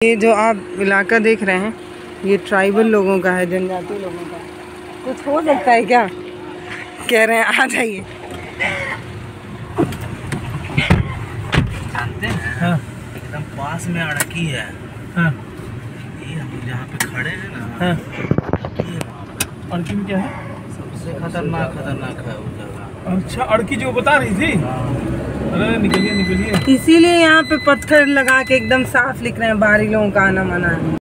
ये जो आप इलाका देख रहे हैं ये ट्राइबल लोगों का है, जनजाति लोगों का। कुछ हो सकता है क्या? कह रहे हैं आ जाइए। जानते हैं हाँ। एकदम पास में अड़की है हाँ। ये हम जहाँ पे खड़े हैं ना हाँ। अड़की में क्या है? सबसे खतरनाक है वो जगह। अच्छा, अड़की जो बता रही थी हाँ। अरे निकलिए निकलिए। इसीलिए यहाँ पे पत्थर लगा के एकदम साफ लिख रहे हैं बाहरी लोगों का आना मना है।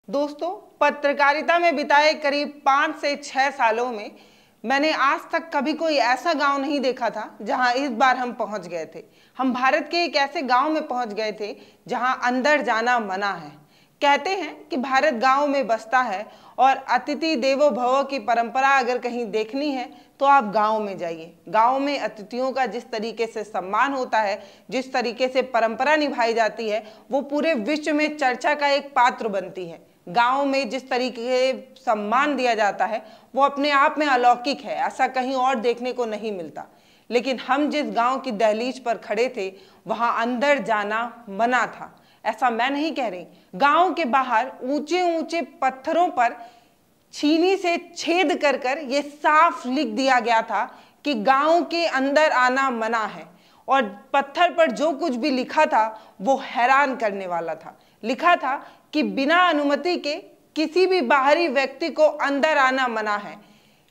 दोस्तों, पत्रकारिता में बिताए करीब 5 से 6 सालों में मैंने आज तक कभी कोई ऐसा गांव नहीं देखा था जहां इस बार हम पहुंच गए थे। हम भारत के एक ऐसे गांव में पहुंच गए थे जहां अंदर जाना मना है। कहते हैं कि भारत गांव में बसता है और अतिथि देवो भव की परंपरा अगर कहीं देखनी है तो आप गांव में जाइए। गांव में अतिथियों का जिस तरीके से सम्मान होता है, जिस तरीके से परंपरा निभाई जाती है, वो पूरे विश्व में चर्चा का एक पात्र बनती है। गांव में जिस तरीके से सम्मान दिया जाता है वो अपने आप में अलौकिक है, ऐसा कहीं और देखने को नहीं मिलता। लेकिन हम जिस गांव की दहलीज पर खड़े थे वहां अंदर जाना मना था। ऐसा मैं नहीं कह रही। गांव के बाहर ऊंचे ऊंचे पत्थरों पर छीनी से छेद कर कर ये साफ लिख दिया गया था कि गांव के अंदर आना मना है। और पत्थर पर जो कुछ भी लिखा था वो हैरान करने वाला था। लिखा था कि बिना अनुमति के किसी भी बाहरी व्यक्ति को अंदर आना मना है।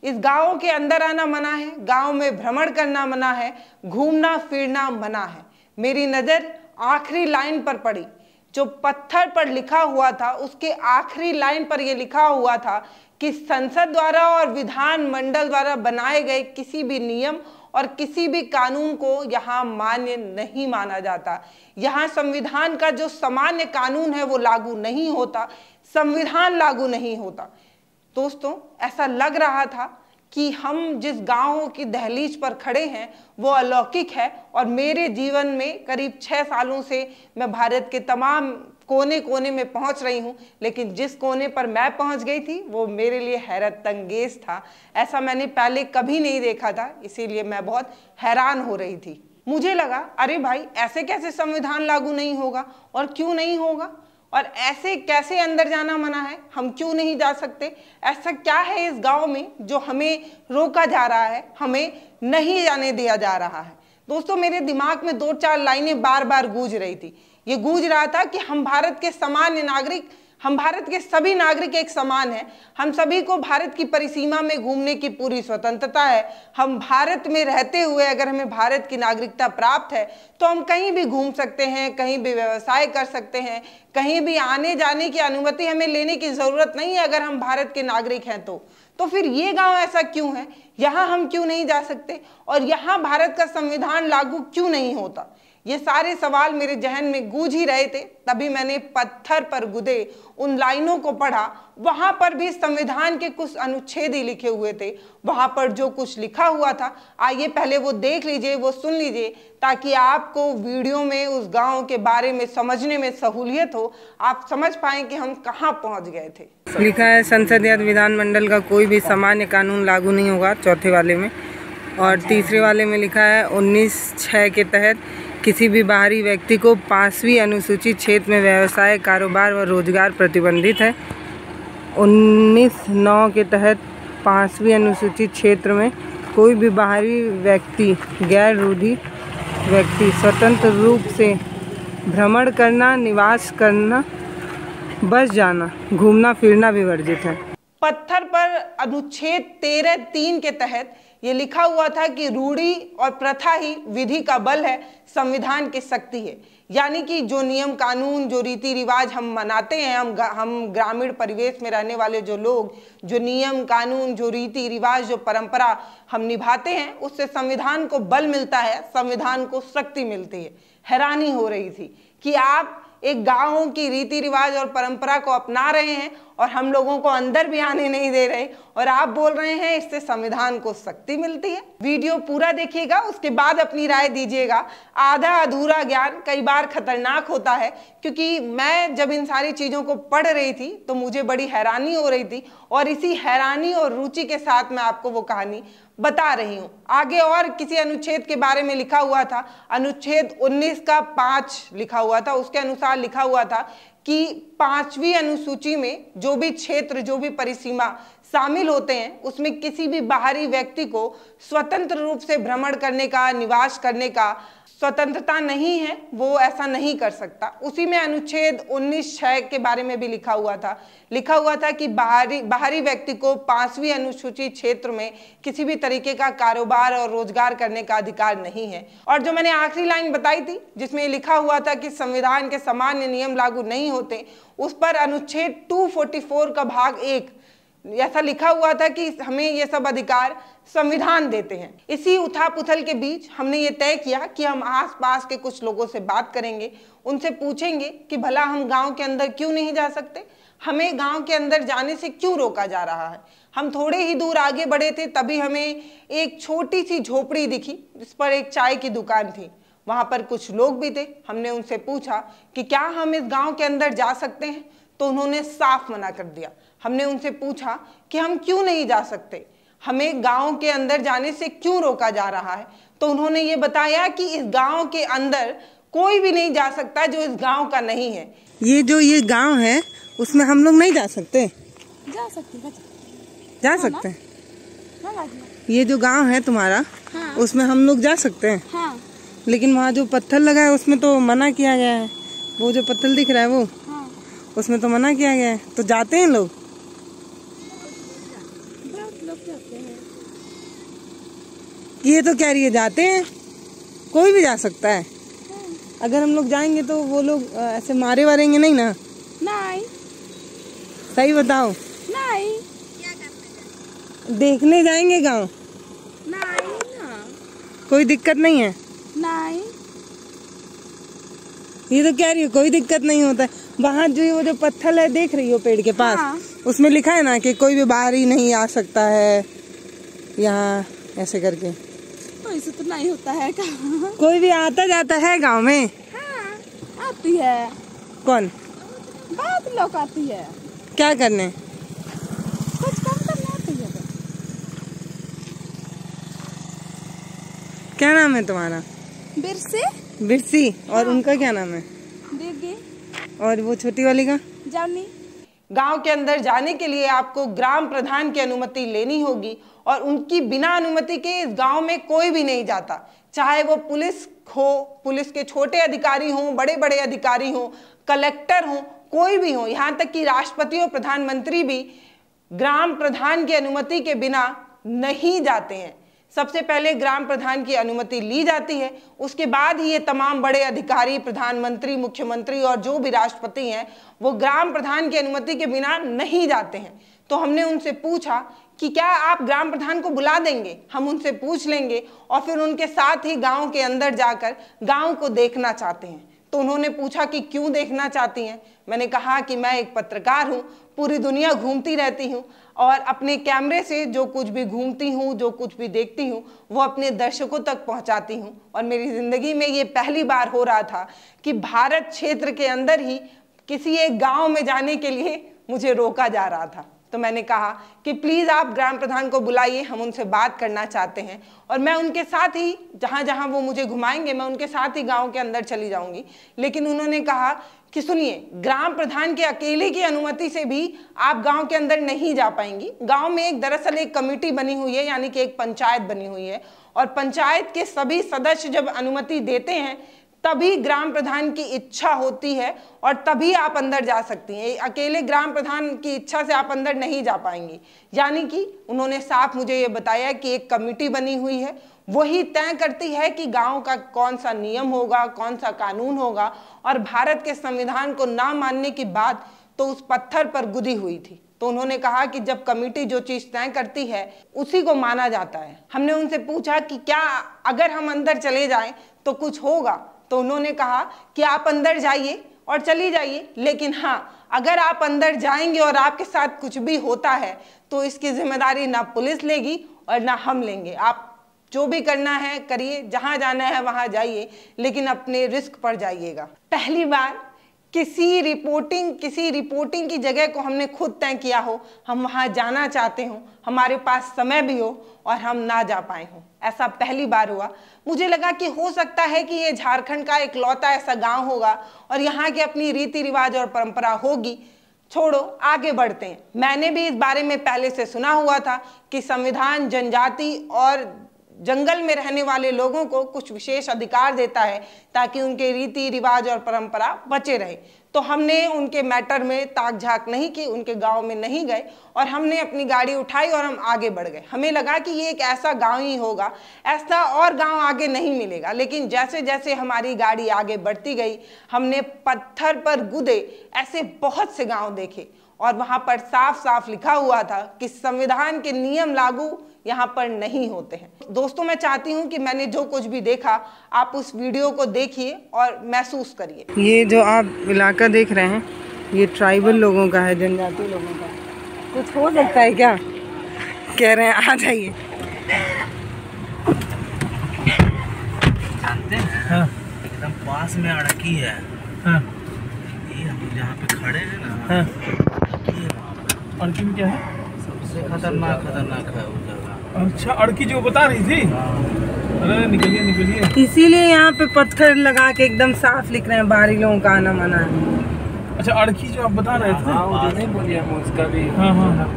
इस गांव के अंदर आना मना है, गांव में भ्रमण करना मना है, घूमना फिरना मना है। मेरी नज़र आखिरी लाइन पर पड़ी। जो पत्थर पर लिखा हुआ था उसके आखिरी लाइन पर यह लिखा हुआ था कि संसद द्वारा और विधान मंडल द्वारा बनाए गए किसी भी नियम और किसी भी कानून को यहाँ मान्य नहीं माना जाता। यहाँ संविधान का जो सामान्य कानून है वो लागू नहीं होता, संविधान लागू नहीं होता। दोस्तों, ऐसा लग रहा था कि हम जिस गांव की दहलीज पर खड़े हैं वो अलौकिक है। और मेरे जीवन में करीब 6 सालों से मैं भारत के तमाम कोने कोने में पहुंच रही हूं, लेकिन जिस कोने पर मैं पहुंच गई थी वो मेरे लिए हैरत अंगेज था। ऐसा मैंने पहले कभी नहीं देखा था, इसीलिए मैं बहुत हैरान हो रही थी। मुझे लगा अरे भाई, ऐसे कैसे संविधान लागू नहीं होगा और क्यों नहीं होगा, और ऐसे कैसे अंदर जाना मना है, हम क्यों नहीं जा सकते? ऐसा क्या है इस गांव में जो हमें रोका जा रहा है, हमें नहीं जाने दिया जा रहा है? दोस्तों, मेरे दिमाग में 2-4 लाइनें बार बार गूंज रही थी। ये गूंज रहा था कि हम भारत के सामान्य नागरिक, हम भारत के सभी नागरिक एक समान हैं। हम सभी को भारत की परिसीमा में घूमने की पूरी स्वतंत्रता है। हम भारत में रहते हुए अगर हमें भारत की नागरिकता प्राप्त है तो हम कहीं भी घूम सकते हैं, कहीं भी व्यवसाय कर सकते हैं, कहीं भी आने जाने की अनुमति हमें लेने की ज़रूरत नहीं है अगर हम भारत के नागरिक हैं तो फिर ये गांव ऐसा क्यों है? यहाँ हम क्यों नहीं जा सकते? और यहाँ भारत का संविधान लागू क्यों नहीं होता? ये सारे सवाल मेरे जहन में गूंज ही रहे थे। तभी मैंने पत्थर पर गुदे उन लाइनों को पढ़ा। वहां पर भी संविधान के कुछ अनुच्छेद ही लिखे हुए थे। वहां पर जो कुछ लिखा हुआ था, आइए पहले वो देख लीजिए, वो सुन लीजिए, ताकि आपको वीडियो में उस गांव के बारे में समझने में सहूलियत हो, आप समझ पाएं कि हम कहाँ पहुँच गए थे। लिखा है संसद या विधानमंडल का कोई भी सामान्य कानून लागू नहीं होगा, चौथे वाले में। और तीसरे वाले में लिखा है 19(6) के तहत किसी भी बाहरी व्यक्ति को 5वीं अनुसूचित क्षेत्र में व्यवसाय, कारोबार व रोजगार प्रतिबंधित है। 19(9) के तहत 5वीं अनुसूचित क्षेत्र में कोई भी बाहरी व्यक्ति, गैर रूढ़ी व्यक्ति स्वतंत्र रूप से भ्रमण करना, निवास करना, बस जाना, घूमना फिरना भी वर्जित है। पत्थर पर अनुच्छेद 13(3) के तहत ये लिखा हुआ था कि रूढ़ी और प्रथा ही विधि का बल है, संविधान की शक्ति है। यानी कि जो नियम कानून, जो रीति रिवाज हम मनाते हैं, हम ग्रामीण परिवेश में रहने वाले जो लोग, जो नियम कानून, जो रीति रिवाज, जो परंपरा हम निभाते हैं, उससे संविधान को बल मिलता है, संविधान को शक्ति मिलती है। हैरानी हो रही थी कि आप एक गाँव की रीति रिवाज और परंपरा को अपना रहे हैं और हम लोगों को अंदर भी आने नहीं दे रहे, और आप बोल रहे हैं इससे संविधान को शक्ति मिलती है। वीडियो पूरा देखिएगा, उसके बाद अपनी राय दीजिएगा। आधा अधूरा ज्ञान कई बार खतरनाक होता है, क्योंकि मैं जब इन सारी चीज़ों को पढ़ रही थी तो मुझे बड़ी हैरानी हो रही थी, और इसी हैरानी और रुचि के साथ मैं आपको वो कहानी बता रही हूँ। आगे और किसी अनुच्छेद के बारे में लिखा हुआ था, अनुच्छेद 19 का 5 लिखा हुआ था। उसके अनुसार अनुसार लिखा हुआ था कि 5वीं अनुसूची में जो भी क्षेत्र, जो भी परिसीमा शामिल होते हैं, उसमें किसी भी बाहरी व्यक्ति को स्वतंत्र रूप से भ्रमण करने का, निवास करने का स्वतंत्रता नहीं है, वो ऐसा नहीं कर सकता। उसी में अनुच्छेद 19(6) के बारे में भी लिखा हुआ था कि बाहरी व्यक्ति को 5वीं अनुसूची क्षेत्र में किसी भी तरीके का कारोबार और रोजगार करने का अधिकार नहीं है। और जो मैंने आखिरी लाइन बताई थी जिसमें लिखा हुआ था कि संविधान के सामान्य नियम लागू नहीं होते, उस पर अनुच्छेद 244 का भाग 1 ऐसा लिखा हुआ था कि हमें ये सब अधिकार संविधान देते हैं। इसी उथल-पुथल के बीच हमने ये तय किया कि हम आसपास के कुछ लोगों से बात करेंगे, उनसे पूछेंगे कि भला हम गांव के अंदर क्यों नहीं जा सकते, हमें गांव के अंदर जाने से क्यों रोका जा रहा है। हम थोड़े ही दूर आगे बढ़े थे, तभी हमें एक छोटी सी झोपड़ी दिखी जिस पर एक चाय की दुकान थी। वहां पर कुछ लोग भी थे। हमने उनसे पूछा कि क्या हम इस गाँव के अंदर जा सकते हैं, तो उन्होंने साफ मना कर दिया। हमने उनसे पूछा कि हम क्यों नहीं जा सकते, हमें गांव के अंदर जाने से क्यों रोका जा रहा है, तो उन्होंने ये बताया कि इस गांव के अंदर कोई भी नहीं जा सकता जो इस गांव का नहीं है। ये गांव है, उसमें हम लोग नहीं जा सकते? जा सकते हैं। हाँ, ये जो गांव है तुम्हारा, हाँ। उसमें हम लोग जा सकते हैं। हाँ। लेकिन वहाँ जो पत्थर लगा है उसमें तो मना किया गया है। वो जो पत्थर दिख रहा है वो, हाँ। उसमें तो मना किया गया है। तो जाते हैं लोग? बहुत लोग जाते हैं। ये तो कह रही है जाते हैं, कोई भी जा सकता है। अगर हम लोग जाएंगे तो वो लोग ऐसे मारे वारेंगे नहीं ना? नहीं। सही बताओ। नहीं। देखने जाएंगे गांव? नहीं ना। कोई दिक्कत नहीं है? नहीं। ये तो कह रही है कोई दिक्कत नहीं होता है। वहाँ वो जो पत्थर है देख रही हो पेड़ के पास, हाँ। उसमें लिखा है ना कि कोई भी बाहर ही नहीं आ सकता है यहाँ, ऐसे करके। ऐसे तो नहीं होता है का? कोई भी आता जाता है गांव में? हाँ, आती है। कौन? बहुत लोग आती है। क्या करने? कुछ काम करने आती है। क्या नाम है तुम्हारा? बिरसी। बिरसी। और उनका क्या नाम है? दीदी। और वो छोटी वाली का? जानी। गांव के अंदर जाने के लिए आपको ग्राम प्रधान की अनुमति लेनी होगी और उनकी बिना अनुमति के इस गांव में कोई भी नहीं जाता, चाहे वो पुलिस हो, पुलिस के छोटे अधिकारी हों, बड़े बड़े अधिकारी हों, कलेक्टर हों, कोई भी हो, यहाँ तक कि राष्ट्रपति और प्रधानमंत्री भी ग्राम प्रधान की अनुमति के बिना नहीं जाते हैं। सबसे पहले ग्राम प्रधान की अनुमति ली जाती है, उसके बाद ही ये तमाम बड़े अधिकारी, प्रधानमंत्री, मुख्यमंत्री और जो भी राष्ट्रपति हैं वो ग्राम प्रधान की अनुमति के बिना नहीं जाते हैं। तो हमने उनसे पूछा कि क्या आप ग्राम प्रधान को बुला देंगे, हम उनसे पूछ लेंगे और फिर उनके साथ ही गांव के अंदर जाकर गांव को देखना चाहते हैं। तो उन्होंने पूछा कि क्यों देखना चाहती हैं। मैंने कहा कि मैं एक पत्रकार हूँ, पूरी दुनिया घूमती रहती हूँ और अपने कैमरे से जो कुछ भी घूमती हूँ, जो कुछ भी देखती हूँ, वो अपने दर्शकों तक पहुँचाती हूँ। और मेरी ज़िंदगी में ये पहली बार हो रहा था कि भारत क्षेत्र के अंदर ही किसी एक गाँव में जाने के लिए मुझे रोका जा रहा था। तो मैंने कहा कि प्लीज़ आप ग्राम प्रधान को बुलाइए, हम उनसे बात करना चाहते हैं और मैं उनके साथ ही जहाँ जहाँ वो मुझे घुमाएंगे मैं उनके साथ ही गांव के अंदर चली जाऊंगी। लेकिन उन्होंने कहा कि सुनिए, ग्राम प्रधान के अकेले की अनुमति से भी आप गांव के अंदर नहीं जा पाएंगी। गांव में दरअसल एक कमेटी बनी हुई है, यानी कि एक पंचायत बनी हुई है और पंचायत के सभी सदस्य जब अनुमति देते हैं तभी ग्राम प्रधान की इच्छा होती है और तभी आप अंदर जा सकती हैं। अकेले ग्राम प्रधान की इच्छा से आप अंदर नहीं जा पाएंगी। यानी कि उन्होंने साफ मुझे ये बताया कि एक कमेटी बनी हुई है, वही तय करती है कि गांव का कौन सा नियम होगा, कौन सा कानून होगा। और भारत के संविधान को ना मानने की बात तो उस पत्थर पर गुदी हुई थी। तो उन्होंने कहा कि जब कमेटी जो चीज़ तय करती है उसी को माना जाता है। हमने उनसे पूछा कि क्या अगर हम अंदर चले जाएं तो कुछ होगा। तो उन्होंने कहा कि आप अंदर जाइए और चली जाइए, लेकिन हाँ, अगर आप अंदर जाएंगे और आपके साथ कुछ भी होता है तो इसकी जिम्मेदारी ना पुलिस लेगी और ना हम लेंगे। आप जो भी करना है करिए, जहाँ जाना है वहाँ जाइए, लेकिन अपने रिस्क पर जाइएगा। पहली बार किसी रिपोर्टिंग की जगह को हमने खुद तय किया हो, हम वहाँ जाना चाहते हो, हमारे पास समय भी हो और हम ना जा पाए हों। ऐसा पहली बार हुआ। मुझे लगा कि हो सकता है कि ये झारखंड का एक लौता ऐसा गांव होगा और यहाँ की अपनी रीति रिवाज और परंपरा होगी। छोड़ो, आगे बढ़ते हैं। मैंने भी इस बारे में पहले से सुना हुआ था कि संविधान जनजाति और जंगल में रहने वाले लोगों को कुछ विशेष अधिकार देता है ताकि उनके रीति रिवाज और परंपरा बचे रहे। तो हमने उनके मैटर में ताक झाक नहीं की, उनके गांव में नहीं गए और हमने अपनी गाड़ी उठाई और हम आगे बढ़ गए। हमें लगा कि ये एक ऐसा गांव ही होगा, ऐसा और गांव आगे नहीं मिलेगा। लेकिन जैसे जैसे हमारी गाड़ी आगे बढ़ती गई, हमने पत्थर पर गुदे ऐसे बहुत से गांव देखे और वहां पर साफ साफ लिखा हुआ था कि संविधान के नियम लागू यहाँ पर नहीं होते हैं। दोस्तों, मैं चाहती हूँ कि मैंने जो कुछ भी देखा आप उस वीडियो को देखिए और महसूस करिए। ये जो आप इलाका देख रहे हैं, ये ट्राइबल लोगों का है, जनजाति लोगों का। कुछ हो सकता है क्या? कह रहे हैं आ जाइए। जानते हैं? हाँ। एकदम पास में अड़की है। हाँ। ये हम जहाँ पे खड़े हैं ना। हाँ। ये अड़की में क्या है? सबसे खतरनाक है वो जगह। अच्छा, अड़की जो बता रही थी। अरे निकलिए। इसीलिए यहाँ पे पत्थर लगा के एकदम साफ लिख रहे हैं, बाहरी लोगों का आना मना है। अच्छा, अड़की जो आप बता रहे थे। नहीं बोलिए, उसका भी। हाँ।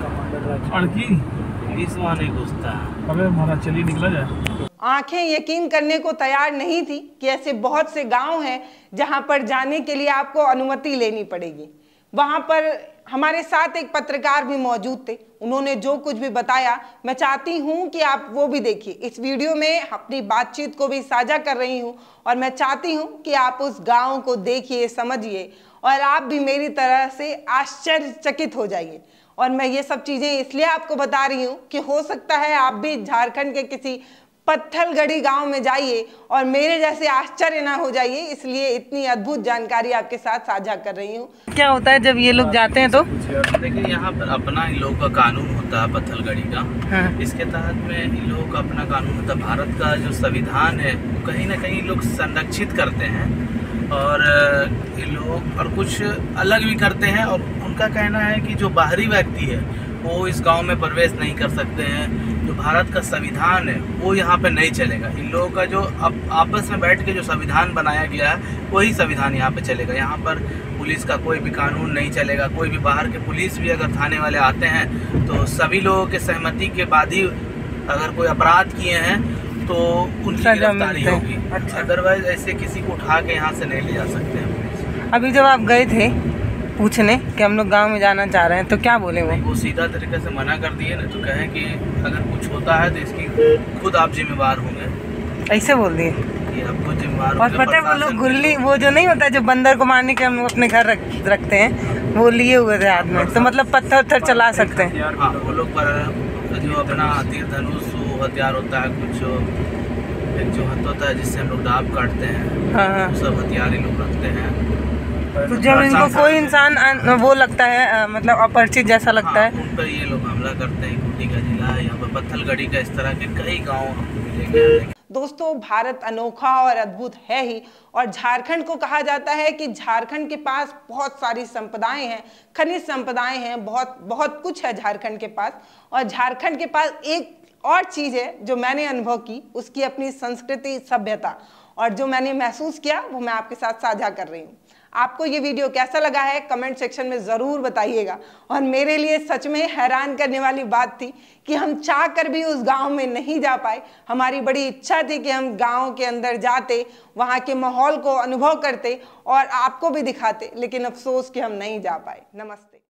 अड़की पुलिस वहाँ नहीं घुसता। अबे महाराज, चलिए निकला जाए। आंखें यकीन करने को तैयार नहीं थी कि ऐसे बहुत से गांव हैं जहां पर जाने के लिए आपको अनुमति लेनी पड़ेगी। वहां पर हमारे साथ एक पत्रकार भी मौजूद थे। उन्होंने जो कुछ भी बताया, मैं चाहती हूं कि आप वो भी देखिए। इस वीडियो में अपनी बातचीत को भी साझा कर रही हूं और मैं चाहती हूं कि आप उस गांव को देखिए, समझिए और आप भी मेरी तरह से आश्चर्यचकित हो जाइए। और मैं ये सब चीज़ें इसलिए आपको बता रही हूँ कि हो सकता है आप भी झारखंड के किसी पत्थलगढ़ी गांव में जाइए और मेरे जैसे आश्चर्य ना हो जाइए, इसलिए इतनी अद्भुत जानकारी आपके साथ साझा कर रही हूँ। क्या होता है जब ये लोग जाते हैं तो? देखिए, यहाँ पर अपना इन लोगों का कानून होता है पत्थलगढ़ी का। हाँ। इसके तहत में इन लोगों का अपना कानून होता है। भारत का जो संविधान है वो कहीं ना कहीं लोग संरक्षित करते हैं और ये लोग और कुछ अलग भी करते हैं। और उनका कहना है कि जो बाहरी व्यक्ति है वो इस गांव में प्रवेश नहीं कर सकते हैं। जो भारत का संविधान है वो यहाँ पे नहीं चलेगा। इन लोगों का जो अब आपस में बैठ के जो संविधान बनाया गया है वही संविधान यहाँ पे चलेगा। यहाँ पर पुलिस का कोई भी कानून नहीं चलेगा। कोई भी बाहर के पुलिस भी अगर थाने वाले आते हैं तो सभी लोगों के सहमति के बाद ही अगर कोई अपराध किए हैं तो उनकी गिरफ्तारी होगी। अच्छा। अदरवाइज ऐसे किसी को उठा के यहाँ से नहीं ले जा सकते हैं। अभी जब आप गए थे पूछने कि हम लोग गांव में जाना चाह रहे हैं तो क्या बोले वो? सीधा तरीके से मना कर दिए ना, तो कहें कि अगर कुछ होता है तो इसकी खुद आप जिम्मेवार होंगे। ऐसे बोल दिए कि आप खुद जिम्मेवार। और पता है वो लोग गुल्ली, वो जो नहीं होता जो बंदर को मारने के हम लोग अपने घर रखते हैं, वो लिए हुए थे हाथ में, तो मतलब पत्थर उत्थर चला सकते हैं। हाँ, वो लोग पर जो अपना तीर धनुष हथियार होता है, कुछ एक जो हथ होता है जिससे हम लोग डाब काटते हैं। हाँ। सब हथियार ही लोग रखते हैं। तो जब इनको कोई इंसान वो लगता है, मतलब अपरिचित जैसा लगता है, उन पर ये लोग हमला करते हैं। खूंटी का जिला है, यहाँ पर पत्थलगढ़ी का इस तरह के कई गाँव मिलेंगे। दोस्तों, भारत अनोखा और अद्भुत है ही, और झारखंड को कहा जाता है कि झारखंड के पास बहुत सारी संपदाएं हैं, खनिज संपदाएं हैं, बहुत बहुत कुछ है झारखंड के पास। और झारखंड के पास एक और चीज़ है जो मैंने अनुभव की, उसकी अपनी संस्कृति, सभ्यता, और जो मैंने महसूस किया वो मैं आपके साथ साझा कर रही हूँ। आपको ये वीडियो कैसा लगा है कमेंट सेक्शन में ज़रूर बताइएगा। और मेरे लिए सच में हैरान करने वाली बात थी कि हम चाह कर भी उस गांव में नहीं जा पाए। हमारी बड़ी इच्छा थी कि हम गांव के अंदर जाते, वहाँ के माहौल को अनुभव करते और आपको भी दिखाते, लेकिन अफसोस कि हम नहीं जा पाए। नमस्ते।